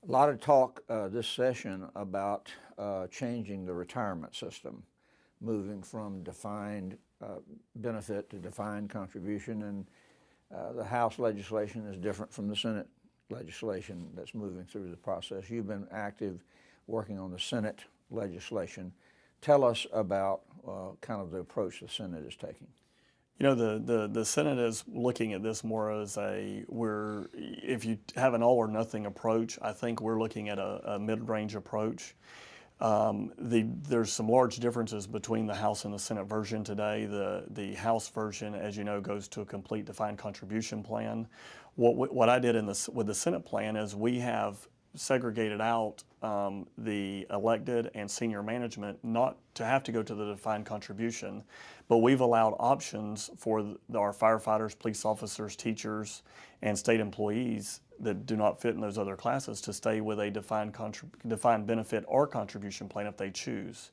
A lot of talk this session about changing the retirement system, moving from defined benefit to defined contribution, and the House legislation is different from the Senate legislation that's moving through the process. You've been active working on the Senate legislation. Tell us about kind of the approach the Senate is taking. You know, the Senate is looking at this more as if you have an all or nothing approach, I think we're looking at a mid-range approach. There's some large differences between the House and the Senate version today. The House version, as you know, goes to a complete defined contribution plan. What I did with the Senate plan is we have segregated out the elected and senior management not to have to go to the defined contribution, but we've allowed options for our firefighters, police officers, teachers, and state employees that do not fit in those other classes to stay with a defined benefit or contribution plan if they choose.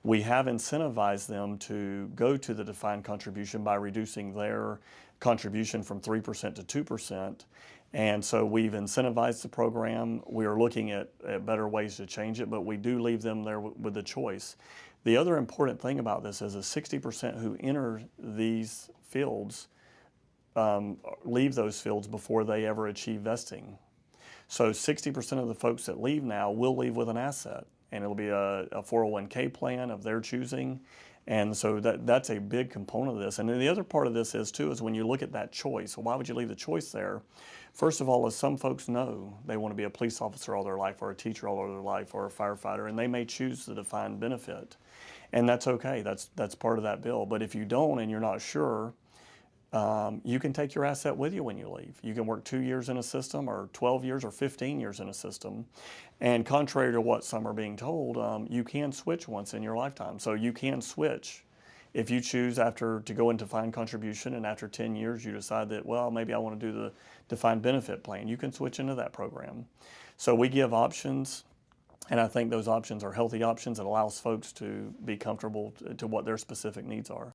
We have incentivized them to go to the defined contribution by reducing their contribution from 3% to 2%. And so we've incentivized the program. We are looking at better ways to change it, but we do leave them there with the choice. The other important thing about this is 60% who enter these fields leave those fields before they ever achieve vesting. So 60% of the folks that leave now will leave with an asset, and it'll be a 401k plan of their choosing. And so that's a big component of this. And then the other part of this is when you look at that choice, why would you leave the choice there? First of all, as some folks know, they want to be a police officer all their life, or a teacher all their life, or a firefighter, and they may choose the defined benefit. And that's okay, that's part of that bill. But if you don't and you're not sure, you can take your asset with you when you leave. You can work 2 years in a system, or 12 years, or 15 years in a system. And contrary to what some are being told, you can switch once in your lifetime. So you can switch. If you choose to go into defined contribution, and after 10 years you decide that, well, maybe I want to do the defined benefit plan, you can switch into that program. So we give options, and I think those options are healthy options that allows folks to be comfortable to what their specific needs are.